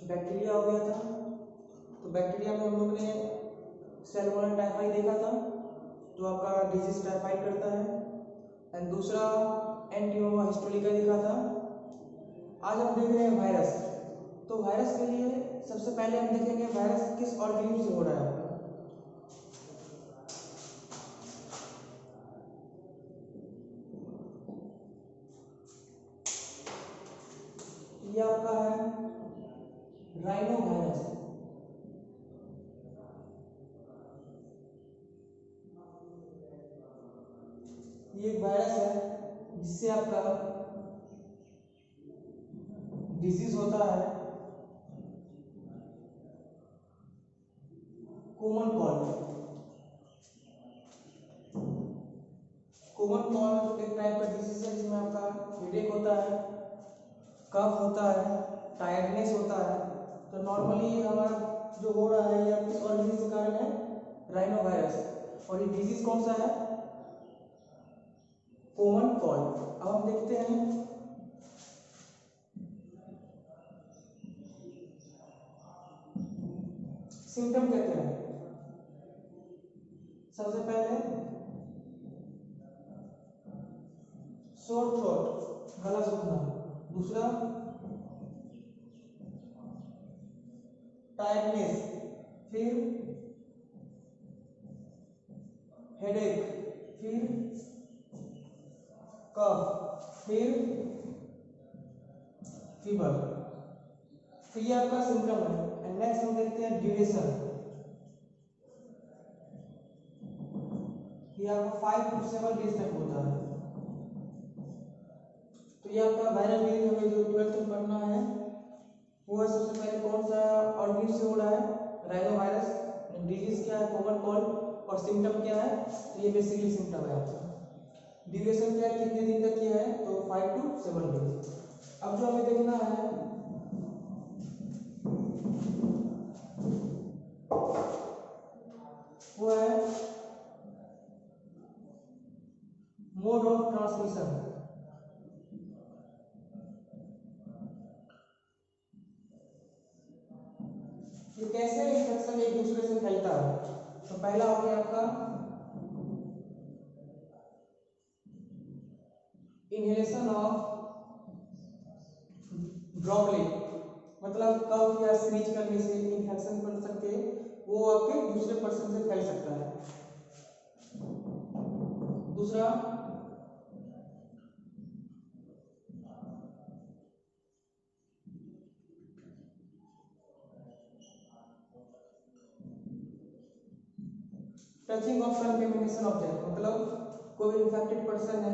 Bacteria हो गया था। तो बैक्टीरिया में हम लोग ने सैल्मोनेला टाइफाई देखा था जो आपका डिजीज टाइफाइड करता है। एंड दूसरा एंटीनोवा हिस्टोलिका देखा था। आज हम देख रहे हैं वायरस। तो वायरस के लिए सबसे पहले हम देखेंगे वायरस किस ऑर्गेनिज्म से हो रहा है आपका। ये आपका है राइनो वायरस। ये एक वायरस है जिससे आपका डिजीज होता है कॉमन कॉल्ड। कॉमन कॉल्ड एक टाइप का डिजीज है जिसमें आपका हेडेक होता है, कफ होता है, टायर्डनेस होता है। तो नॉर्मली हमारा जो हो रहा है या किस ऑर्गेनिज्म के कारण है, राइनो वायरस। और ये डिजीज कौन सा है, कॉमन कॉल्ड। अब हम देखते हैं सिम्टम क्या क्या है। सबसे पहले सोर थ्रोट, गला सूखना। दूसरा टायर्डनेस, फिर हेडेक, फिर कफ, फिर फीवर। तो ये आपका सिम्टम है। एंड नेक्स्ट हम देखते हैं ड्यूरेशन। ये आपका 5 to 7 डेज तक होता है। तो ये आपका वायरल डिजीज हमें जो 12th में पढ़ना है वो है सबसे पहले कौन सा ऑर्गेनिज्म से हो रहा है, राइनो वायरस। डिजीज क्या है, कॉमन कॉल्ड। और सिम्टम क्या है, तो ये बेसिकली सिम्टम है आपका। ड्यूरेशन क्या है, कितने दिन तक किया है, तो 5 to 7 डेज। अब जो हमें देखना है वो है मोड ऑफ ट्रांसमिशन। ये कैसे इन्फेक्शन एक दूसरे से फैलता है। तो पहला हो गया आपका इनहेलेशन ऑफ ड्रॉपलेट, मतलब कफ या स्नीज करने से इन्फेक्शन फैल सकते, वो आपके दूसरे पर्सन से फैल सकता है। दूसरा टचिंग ऑफ कंटेमिनेशन ऑब्जेक्ट, मतलब कोई इन्फेक्टेड पर्सन है,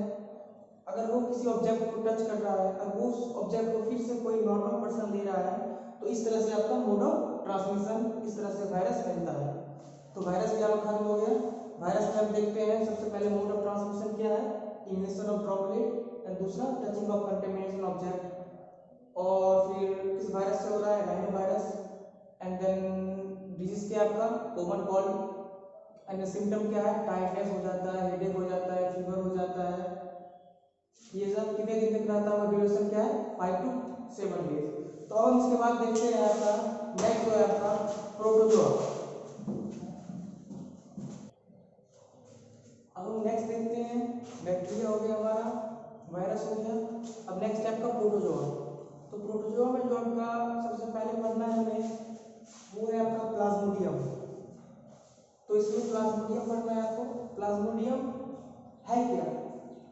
अगर वो किसी ऑब्जेक्ट को टच कर रहा है और वो उस ऑब्जेक्ट को फिर से कोई नॉर्मल पर्सन ले रहा है, तो इस तरह से आपका मोड ऑफ ट्रांसमिशन, इस तरह से वायरस फैलता है। तो वायरस क्या खत्म हो गया। वायरस में हम देखते हैं सबसे पहले मोड ऑफ ट्रांसमिशन क्या है, इन्वेशन ऑफ ड्रॉपलेट। एंड दूसरा टचिंग ऑफ कंटेमिनेशन ऑब्जेक्ट। और फिर किस वायरस से हो रहा है, rhinovirus. And then disease क्या आपका, कॉमन कॉल्ड। एंड सिम्टम क्या है, टायर्डनेस हो जाता है, हेडेक हो जाता है, फीवर हो जाता है। ये सब कितने दिन तक रहता है, ड्यूरेशन क्या है, 5 to 7 डेज। तो अब हम इसके बाद देखते हैं आपका नेक्स्ट जो है आपका प्रोटोजोआ। अब हम नेक्स्ट देखते हैं, बैक्टीरिया हो गया हमारा, वायरस हो गया। अब नेक्स्ट है आपका प्रोटोजोआ। तो प्रोटोजोआ में जो आपका सबसे पहले पढ़ना है हमें वो है आपका प्लाज्मोडियम। तो इसमें प्लाज्मोडियम पढ़ना है आपको। प्लाज्मोडियम है क्या,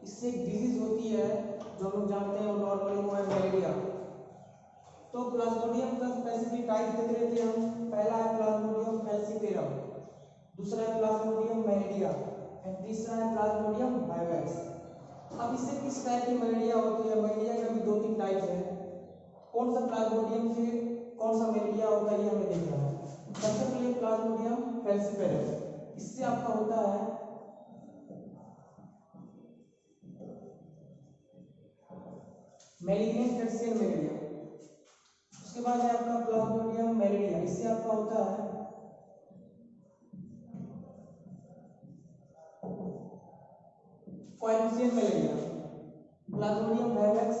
इससे एक डिजीज होती है जो हम लोग जानते हैं, वो नॉर्मली वो है मलेरिया। तो प्लाज्मोडियम का स्पेसिफिक टाइप देख रहे थे हम। पहला है प्लाज्मोडियम फैल्सिपेरम, दूसरा है प्लाज्मोडियम मलेरिया, एंड तीसरा है प्लाज्मोडियम वाइवेक्स। अब इससे किस टाइप की मलेरिया होती है, मलेरिया का भी 2-3 टाइप है। कौन सा प्लाज्मोडियम से कौन सा मलेरिया होता है ये हमें देखना है। सबसे पहले प्लाज्मोडियम फैल्सिपेरम, इससे आपका होता है मैलिग्नेंट टर्सियन मलेरिया। उसके बाद है आपका प्लाज्मोडियम मलेरिया, इससे आपका होता है क्वाइनसियन मलेरिया। प्लाज्मोडियम वाइवेक्स,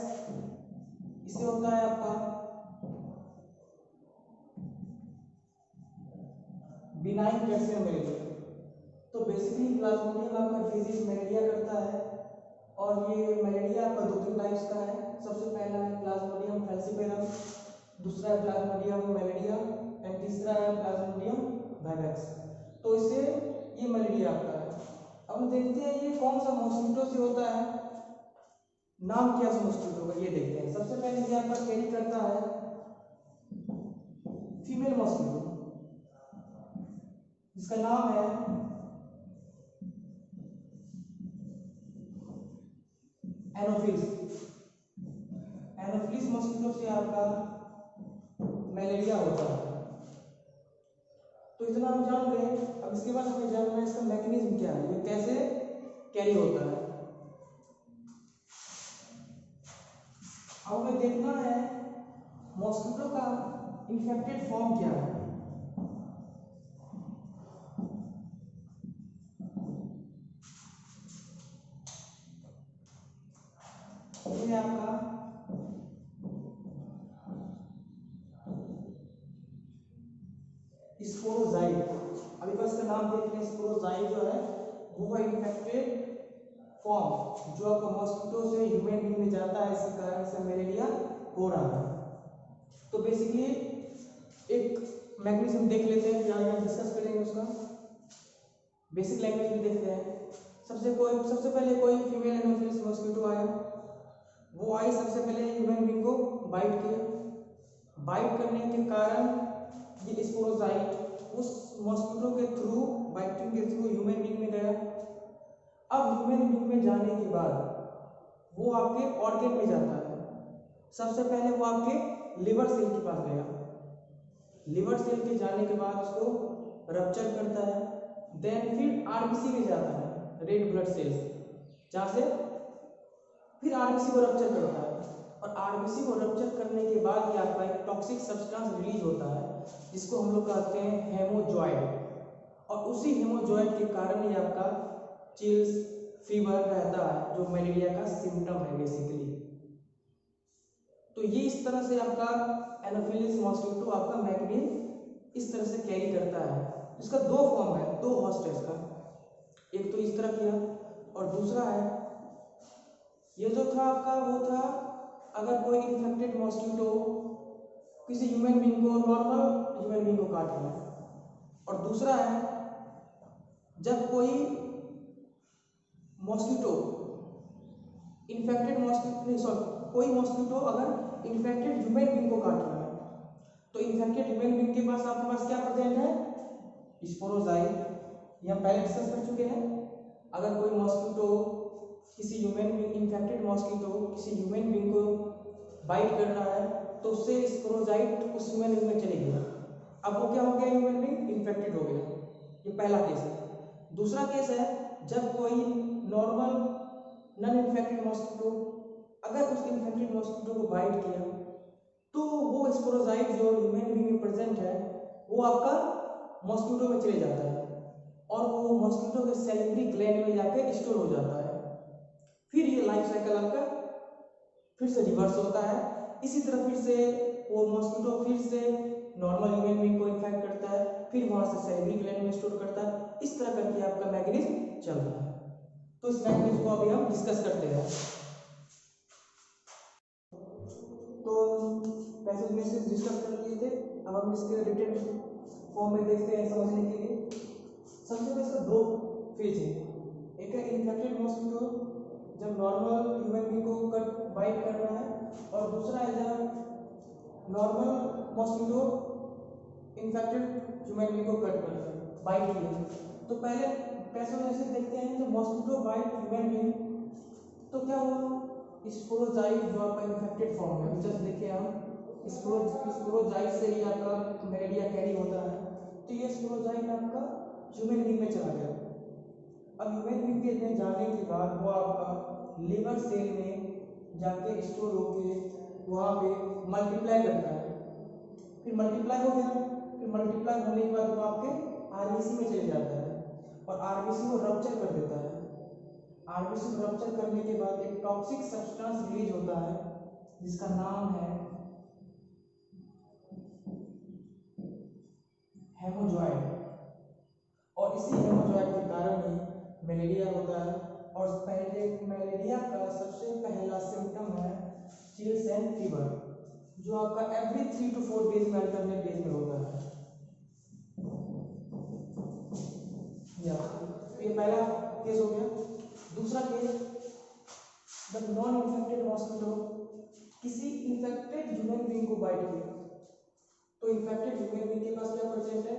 इससे होता है आपका बिनाइन कैल्शियम मलेरिया। तो बेसिकली प्लाज्मोडियम आपका डिजीज मलेरिया करता है, और ये मलेरिया आपका 2-3 टाइप्स का है। सबसे पहला है प्लाज्मोडियम फैल्सिपेरम, दूसरा है प्लाज्मोडियम मलेरिया एंड तीसरा है प्लाज्मोडियम वाइवेक्स। तो इससे ये मलेरिया आपका है। अब हम देखते हैं ये कौन सा मॉस्किटो से होता है, नाम क्या है मॉस्किटो का ये देखते हैं। सबसे पहले ये आपका कैरी करता है फीमेल मॉस्किटो, जिसका नाम है एनोफिलिस। एनोफिलिस मॉस्किटो से आपका मलेरिया होता है। तो इतना हम जान गए। अब इसके बाद हमें जानना है इसका मैकेनिज्म क्या है, ये कैसे कैरी होता है। अब हमें देखना है मॉस्किटो का इन्फेक्टेड फॉर्म क्या है। ये आपका स्पोरोजाइट, अभी बस इसका नाम देख लें। स्पोरोजाइट जो है वो है इन्फेक्टेड फॉर्म जो आपका मॉस्किटो से ह्यूमन बीइंग में जाता है, इसी कारण से मलेरिया हो रहा है। तो बेसिकली एक मैकेनिज्म देख लेते हैं, फिर आगे हम डिस्कस करेंगे उसका। बेसिक लैंग्वेज में देखते हैं। सबसे पहले कोई फीमेल एनोफिलिस मॉस्किटो आया, वो आई सबसे पहले ह्यूमन बीइंग को बाइट किया। बाइट करने के कारण ये स्पोरोजाइट उस मॉस्किटो के थ्रू, बाइटिंग के थ्रू ह्यूमन बीइंग में गया। अब ह्यूमन बीइंग में जाने के बाद वो आपके ऑर्गन में जाता है। सबसे पहले वो आपके लिवर सेल के पास गया। लिवर सेल के जाने के बाद उसको रप्चर करता है। देन फिर आरबीसी में जाता है, रेड ब्लड सेल्स, जहाँ से फिर आरबीसी को रप्चर करता है। और आरबीसी को रप्चर करने के बाद ये आपका एक टॉक्सिक सब्सटेंस रिलीज होता है, जिसको हम लोग कहते हैं हेमोजॉइड। और उसी हेमोजॉइड के कारण ये आपका चिल्स, फीवर रहता है, जो मलेरिया का सिम्टम है बेसिकली। तो ये इस तरह से आपका एनोफिलिस मॉस्किटो आपका मैकेनिज्म इस तरह से कैरी करता है। इसका 2 फॉर्म है, 2 होस्ट है इसका। एक तो इस तरह किया, और दूसरा है ये जो था आपका, वो था अगर कोई इन्फेक्टेड मॉस्किटो किसी ह्यूमन बीइंग को, नॉर्मल ह्यूमन बीइंग को काट रहा है। और दूसरा है जब कोई मॉस्किटो इन्फेक्टेड कोई मॉस्किटो अगर इन्फेक्टेड ह्यूमन बीइंग को काट रहा है, तो इन्फेक्टेड ह्यूमन बीइंग के पास आपके पास क्या प्रेजेंट है, स्पोरोजाइट। ये हम पहले डिस्कस कर चुके हैं। अगर कोई मॉस्किटो किसी ह्यूमन बीइंग, इन्फेक्टेड मॉस्किटो किसी ह्यूमन बीइंग को बाइट कर रहा है, तो उससे स्पोरोजाइट उस ह्यूमन बीइंग में चले गया। अब वो क्या हो गया, ह्यूमन बीइंग इन्फेक्टेड हो गया। ये पहला केस है। दूसरा केस है जब कोई नॉर्मल नॉन इन्फेक्टेड मॉस्किटो अगर उस इन्फेक्टेड मॉस्किटो को बाइट किया, तो वो स्पोरोजाइट जो ह्यूमन बीइंग में प्रेजेंट है वो आपका मॉस्किटो में चले जाता है, और वो मॉस्किटो के सैलिवरी ग्लैंड में जाकर स्टोर हो जाता है। फिर ये लाइफ साइकिल आपका फिर से रिवर्स होता है। इसी तरह फिर से वो मॉस्किटो फिर से नॉर्मल ह्यूमन बीइंग को इन्फेक्ट करता है, फिर वहां से सैलिवरी ग्लैंड में स्टोर करता है। इस तरह करके आपका मैकेनिज्म चल रहा है। तो इस मैकेनिज्म को अभी हम डिस्कस करते हैं। तो पैसेज में से डिस्कस कर लिए थे, अब हम इसके रिटन फॉर्म में देखते हैं समझने के लिए। सबसे पहले इसका 2 फेज है। एक है इन्फेक्टेड मॉस्किटो जब नॉर्मल ह्यूमन बीइंग को बाइट कर रहा है, और दूसरा है जब normal mosquito infected human being को कट कर रहा है, बाइट किया। तो पहले पैसेज में से देखते हैं, तो मॉस्किटो बाइट ह्यूमन बीइंग, तो क्या हुआ, स्पोरोजाइट जो आपका इन्फेक्टेड फॉर्म है, जस्ट देखिए हम स्पोरोजाइट से ही आपका मलेरिया कैरी होता है। तो ये स्पोरोजाइट आपका ह्यूमन बीइंग में चला गया। अब ह्यूमन बीइंग में जाने के बाद वो आपका लिवर सेल में जाके स्टोर होके वहाँ पे मल्टीप्लाई करता है। फिर मल्टीप्लाई हो गया, फिर मल्टीप्लाई होने के बाद वो आपके आरबीसी में चले जाता है, और आरबीसी को रप्चर कर देता है। आरबीसी को रप्चर करने के बाद एक टॉक्सिक सब्सटेंस रिलीज होता है, जिसका नाम है हेमोजॉइड। और इसी हेमोजॉइट के कारण ही मलेरिया होता है। और पहले मलेरिया का सबसे पहला सिम्टम है चिल्स एंड फीवर, जो आपका एवरी 3 to 4 डेज में अल्टरनेट डेज में होता है। ये पहला केस हो गया। दूसरा case, the non infected mosquito किसी इन्फेक्टेड ह्यूमन बीइंग को बाइट किया। तो इन्फेक्टेड ह्यूमन बीइंग के पास क्या परसेंट है,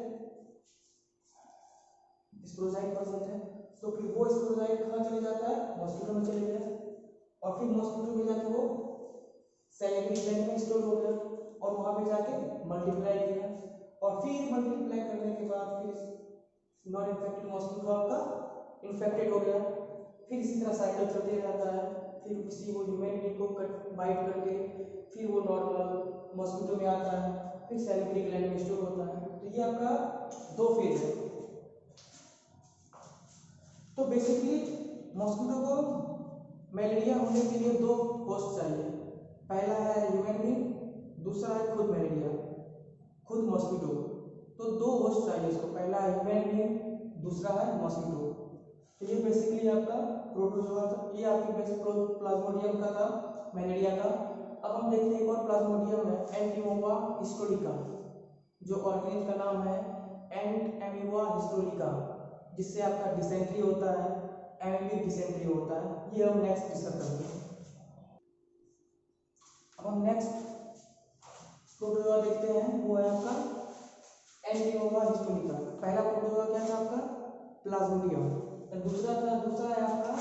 स्पोरोजाइट परसेंट है। तो फिर वो स्पोरोजाइट कहाँ चले जाता है, मॉस्किटो में चले गया, और फिर मॉस्किटो में जाके वो सैलिवरी ग्लैंड में स्टोर हो गया और वहां पे जाके मल्टीप्लाई किया, और फिर मल्टीप्लाई करने के बाद फिर नॉन इन्फेक्टेड मॉस्किटो आपका इन्फेक्टेड हो गया। फिर इसी तरह साइकिल चलते रहता है, फिर किसी को ह्यूमन बीइंग को बाइट करके फिर वो नॉर्मल मॉस्किटो में आता है, फिर सैलिवरी ग्लैंड में स्टोर होता है। तो ये आपका 2 फेज है। तो बेसिकली मॉस्किटो को मलेरिया होने के लिए 2 होस्ट चाहिए, पहला है ह्यूमन बीइंग, दूसरा है खुद मलेरिया, खुद मॉस्किटो। तो 2 होस्ट चाहिए इसको, पहला है ह्यूमन बीइंग, दूसरा है मॉस्किटो। तो ये बेसिकली आपका प्रोटोजोआ था, ये आपके बेस प्लाज्मोडियम का था, मलेरिया का। अब हम देखते हैं एक और प्लाज्मोडियम है एंटीमोवा हिस्टोरिका, जो ऑर्गेनिज का नाम है एंटीमोवा हिस्टोरिका, जिससे आपका डिसेंट्री होता है, एमीबिक डिसेंट्री होता है। ये हम नेक्स्ट डिस्कस करते हैं। अब हम नेक्स्ट प्रोटोजोआ देखते हैं, वो है आपका एंटीमोवा हिस्टोरिका। पहला प्रोटोजोआ क्या था आपका, प्लाज्मोडियम, और दूसरा है आपका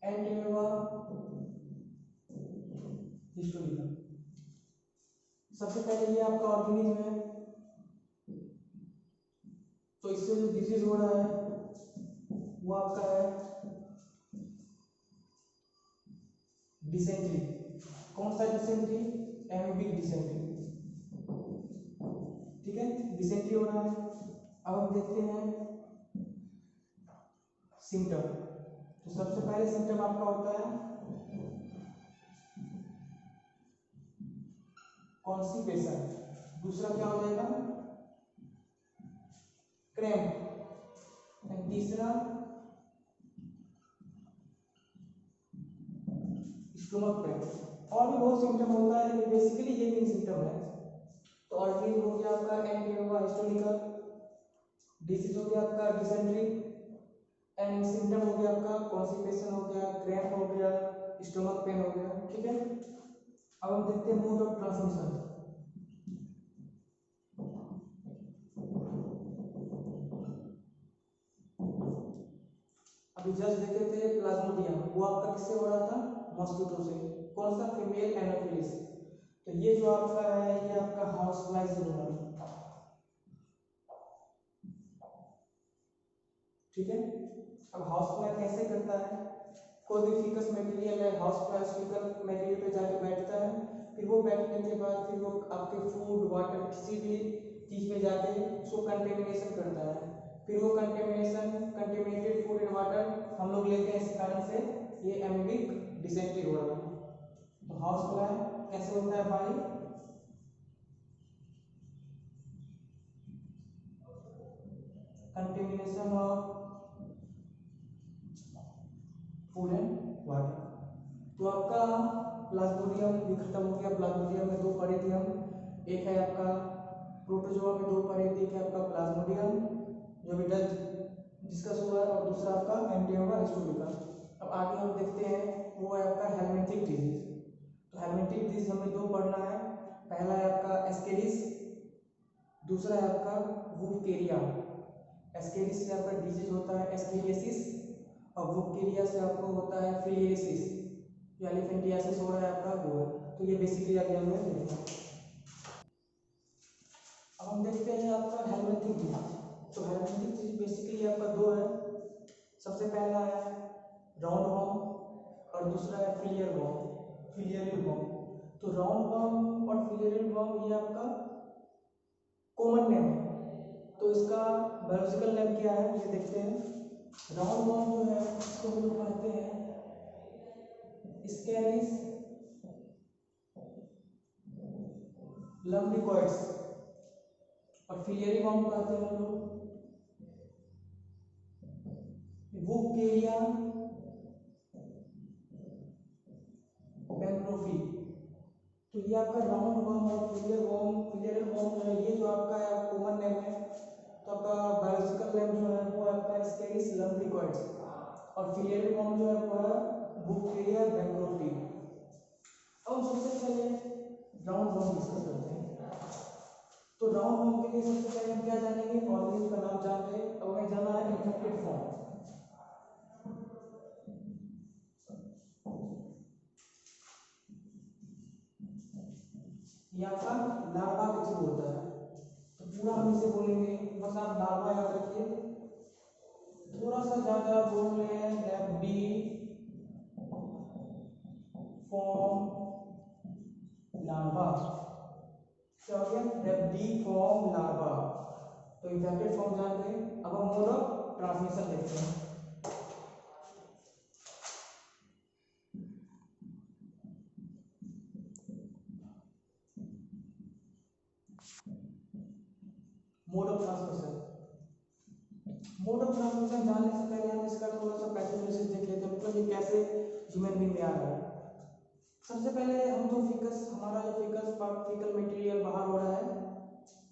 एंटीमोवा हिस्टोरिका। सबसे पहले ये आपका ऑर्गेनिज्म है, तो इससे जो डिजीज हो रहा है वो आपका है डिसेंट्री। कौन सा डिसेंट्री, एमीबिक डिसेंट्री, ठीक है, डिसेंट्री हो रहा है। अब हम देखते हैं सिम्टम। तो सबसे पहले सिम्टम आपका होता है कॉन्स्टिपेशन, दूसरा क्या हो जाएगा क्रैम्प, एंड तीसरा स्टोमक पेन। और भी बहुत सिम्टम होता है, लेकिन बेसिकली ये 3 सिम्टम है। तो ऑर्गेनिज्म हो गया आपका एंटीमोवा हिस्टोरिका, डिसीज हो गया आपका डिसेंट्री, एंड सिम्टम हो गया आपका कॉन्स्टिपेशन हो गया, क्रैम्प हो गया, स्टोमक पेन हो गया, ठीक है। अब हम देखते हैं मोड ऑफ ट्रांसमिशन। अभी जस्ट देखे थे प्लाज्मोडियम, वो आपका किससे हो रहा था, मॉस्किटो से। कौन सा, फीमेल एनोफिलिस। तो ये जो आपका है, ये आपका हाउस फ्लाई से हो रहा है, ठीक है। अब हाउस फ्लाई कैसे करता है, कोई भी फिकस मटेरियल है, हाउस फ्लाई फिकस मटेरियल पे जाके बैठता है, फिर वो बैठने के बाद फिर वो आपके फूड वाटर किसी भी चीज में जाके उसको कंटेमिनेशन करता है, फिर वो कंटेमिनेटेड फूड एंड वाटर हम लोग लेते हैं, इस कारण से ये एमीबिक डिसेंट्री हो रहा है। तो हाउस फ्लाई कैसे होता है, by contamination of food and water. तो आपका प्लाज्मोडियम भी खत्म हो गया। प्लाज्मोडियम में 2 पढ़े थे हम, एक है आपका प्रोटोजोआ में 2 पढ़े थे, एक है आपका प्लाज्मोडियम जो भी डिस्कस हुआ है, और दूसरा आपका एंटीमोवा हिस्टोरिका। अब आगे हम देखते हैं, वो है आपका हेलमिंथिक डिजीज। तो हेलमिंथिक डिजीज हमें 2 पढ़ना है, पहला है आपका एस्केरिस, दूसरा है आपका वुफकेरिया। एस्केरिस से आपका डिजीज होता है एस्केरियासिस, और वुफकेरिया से आपको होता है फिलियरियासिस, या एलिफेंटियासिस हो रहा है आपका वो है। तो ये बेसिकली अभी हमने देखा। अब हम देखते हैं आपका हेलमिंथिक डिजीज। तो हेलमिंथिक डिजीज बेसिकली आपका 2 है, सबसे पहला है राउंड वॉर्म और दूसरा है फिलियर वॉर्म, फिलियरियल वॉर्म। तो राउंड वॉर्म और फिलियरियल वॉर्म ये आपका कॉमन नेम है, तो इसका बायोलॉजिकल नेम क्या है ये देखते हैं। राउंड वॉर्म जो है इसको हम लोग कहते हैं स्कैनिस लम्बिकॉइड्स, और फिलियरी वॉर्म को आते हैं हम लोग बुकेरिया बैंक्रोफी। तो ये आपका राउंड वॉर्म और फिलियर वॉर्म जो है ये जो आपका कॉमन नेम है। तो आपका बायोलॉजिकल नेम जो है वो आपका स्केरिस लम्ब्रिकॉइड्स और फिलियर वॉर्म जो है वो है बुकेरिया बैंक्रोफी। अब हम सबसे पहले राउंड वॉर्म डिस्कस करते हैं। तो राउंड वॉर्म के लिए सबसे पहले हम क्या जानेंगे, ऑर्गेनिज्म का नाम जानते हैं। अब हमें जाना है इन्फेक्टेड फॉर्म। ये आपका लार्वा के थ्रू होता है। तो पूरा हम इसे बोलेंगे, बस आप लार्वा याद रखिए, थोड़ा सा ज्यादा बोल रहे हैं रैप्डी फॉर्म लार्वा। क्या हो गया, रैप्डी फॉर्म लार्वा। तो इन्फेक्टेड फॉर्म जान गए। अब हम मोड ऑफ ट्रांसमिशन देखते हैं। मोड ऑफ ट्रांसमिशन जानने से पहले हम इसका थोड़ा सा पैथोजेनेसिस देख लेते हैं, मतलब ये कैसे ह्यूमन बीइंग में आ रहा है। सबसे पहले हम तो हमारा जो फीकल मटेरियल बाहर हो रहा है,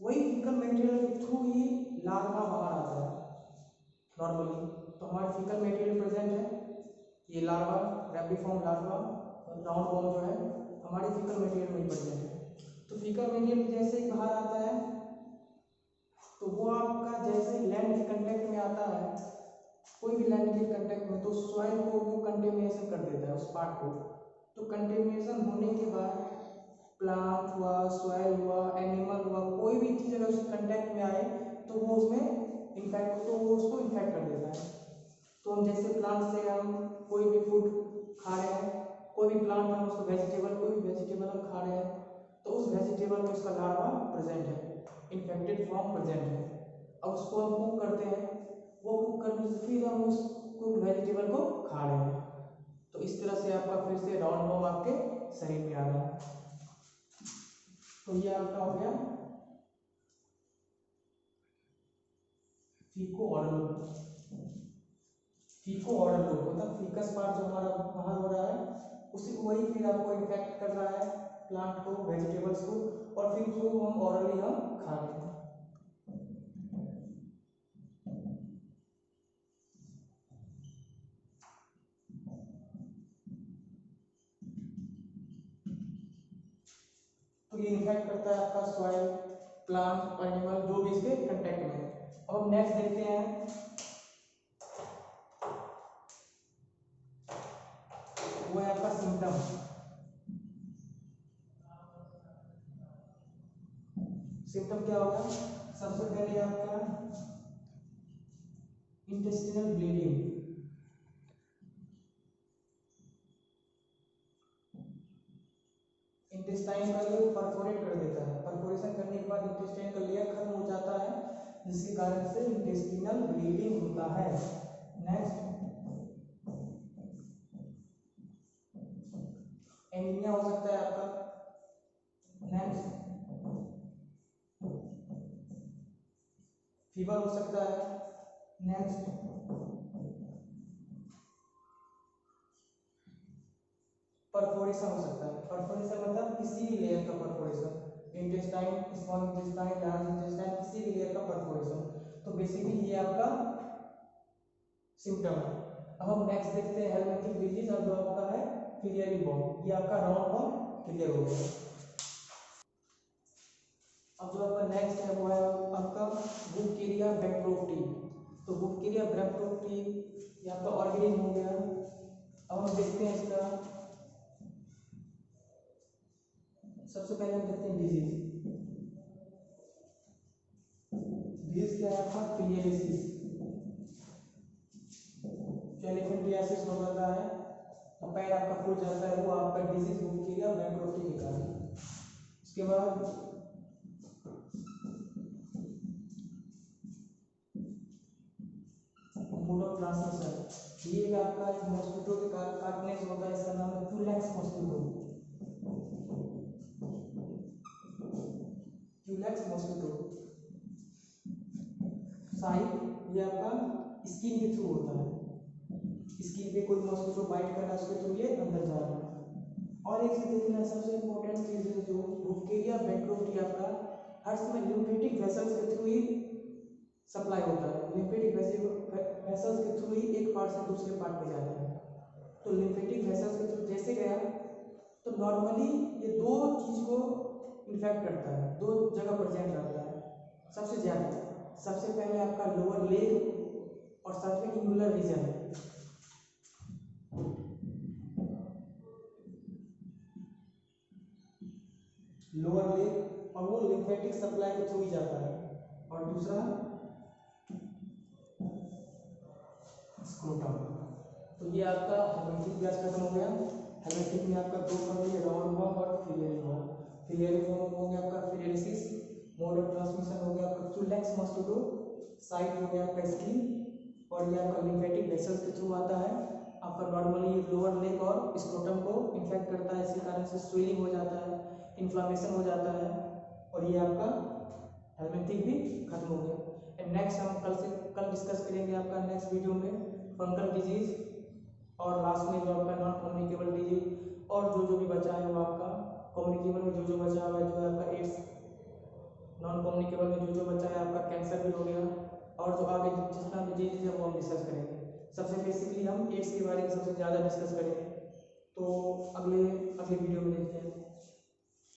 वही फीकल मटेरियल के थ्रू ही लार्वा बाहर आता है नॉर्मली। तो हमारा फीकल मटेरियल प्रेजेंट है, ये लार्वा रैप्डिफॉर्म लार्वा राउंड वॉर्म जो है हमारे फीकल मटेरियल में प्रेजेंट है। तो फीकल मटेरियल जैसे ही बाहर आता है तो वो आपका जैसे ही लैंड के कांटेक्ट में आता है, कोई भी लैंड के कांटेक्ट में, तो सॉइल को वो कंटेमिनेशन कर देता है उस पार्ट को। तो कंटेमिनेशन होने के बाद प्लांट हुआ, सॉइल हुआ, एनिमल हुआ, कोई भी चीज अगर उसके कांटेक्ट में आए तो वो उसको इन्फेक्ट कर देता है। तो हम जैसे प्लांट से हम कोई भी फूड खा रहे हैं, कोई भी प्लांट हम उसको कोई भी वेजिटेबल हम खा रहे हैं, तो उस वेजिटेबल में उसका लार्वा प्रेजेंट है, इन्फेक्टेड फॉर्म प्रेजेंट है। अब उसको हम कुक करते हैं, वो कुक करने से फिर हम उस कुक वेजिटेबल को खा रहे हैं। तो इस तरह से आपका फिर से राउंड वॉर्म आपके शरीर में आ रहा है। तो ये आपका हो गया फीको ऑर्डर लूप, मतलब फीकस पार्ट जो हमारा बाहर हो रहा है उसी वही फिर आपको इन्फेक्ट कर रहा है प्लांट को, वेजिटेबल्स को, और फिर उसको हम ऑरली हम खा रहे हैं। तो ये इन्फेक्ट करता है आपका सॉइल, प्लांट, एनिमल जो भी इसके कांटेक्ट में है। अब हम नेक्स्ट देखते हैं, वो है आपका सिम्टम। सिम्टम क्या होगा, सबसे पहले आपका इंटेस्टिनल ब्लीडिंग। इंटेस्टाइन का लेयर परफोरेट कर देता है, परफोरेशन करने के बाद इंटेस्टाइन का लेयर खत्म हो जाता है, जिसके कारण से इंटेस्टिनल ब्लीडिंग होता है। नेक्स्ट एनीमिया हो सकता है आपका। नेक्स्ट फीवर हो सकता है। नेक्स्ट परफोरेशन हो सकता है। परफोरेशन मतलब किसी भी लेयर का perforation, intestine, small intestine, large intestine, किसी भी लेयर का परफोरेशन। तो बेसिकली ये आपका सिम्टम है। अब हम नेक्स्ट देखते हैं हेलमिंथिक डिजीज, और जो आपका है फिलियरी वॉर्म। ये आपका राउंड वॉर्म क्लियर हो गया। अब जो आपका नेक्स्ट है वो है आपका बुकेरिया बैंक्रोफ्टी। तो बुकेरिया बैंक्रोफ्टी ये आपका ऑर्गेनिज्म हो गया। अब हम देखते हैं इसका, सबसे पहले हम देखते हैं डिजीज क्या है आपका, फिलियरियासिस। जो एलिफेंटियासिस हो जाता है और पैर आपका फूट जाता है, वो आपका डिजीज बुकेरिया बैंक्रोफ्टी के कारण। उसके बाद मोड ऑफ ट्रांसमिशन, ये आपका एक मॉस्किटो के काटने से होता है, इसका नाम है Culex mosquito. Culex mosquito side ये आपका स्किन के थ्रू होता है, स्किन पे कोई मॉस्किटो बाइट कर रहा है उसके थ्रू ये अंदर जा रहा है। और एक चीज देखना सबसे इम्पोर्टेंट चीज है जो बुर्केरिया बैक्टीरिया आपका हर समय लिम्फेटिक वेसल्स के थ्रू ही सप्लाई होता है, लिम्फेटिक वेसल्स के थ्रू ही एक पार्ट से दूसरे पार्ट पे जाता है। तो लिम्फेटिक वेसल्स के थ्रू जैसे गया तो नॉर्मली ये दो चीज को इन्फेक्ट करता है, दो जगह प्रेजेंट रहता है सबसे ज़्यादा। सबसे पहले आपका लोअर लेग और साथ में इंगुलर रीजन, लोअर लेग और वो लिम्फेटिक सप्लाई के थ्रू ही जाता है। और दूसरा स्क्रोटम। तो ये आपका हेलमेंथिक गैस खत्म हो गया। हेलमेंथिक में आपका दो फॉर्म है, राउंड वॉर्म और फिलियरी वॉर्म। फिलियरी वॉर्म हो गया आपका फिलियरिसिस, मोड ऑफ ट्रांसमिशन हो गया आपका क्यूलेक्स मॉस्किटो, साइट हो गया आपका स्किन, और ये आपका लिम्फेटिक वेसल्स के थ्रू आता है। आपका नॉर्मली लोअर लेग और स्क्रोटम को इन्फेक्ट करता है, इसी कारण से स्वेलिंग हो जाता है, इन्फ्लामेशन हो जाता है, और ये आपका हेलमेंथिक भी खत्म हो गया। एंड नेक्स्ट हम कल डिस्कस करेंगे आपका नेक्स्ट वीडियो में फंगल डिजीज, और लास्ट में जो आपका नॉन कम्युनिकेबल डिजीज, और जो भी बचा है वो आपका कम्युनिकेबल में जो बचा हुआ है जो है आपका एड्स, नॉन कम्युनिकेबल में जो बचा है आपका कैंसर भी हो गया, और जो आगे जितना भी डिजीज है वो हम डिस्कस करेंगे। सबसे बेसिकली हम एड्स के बारे में सबसे ज़्यादा डिस्कस करेंगे, तो अगले वीडियो में देखते हैं।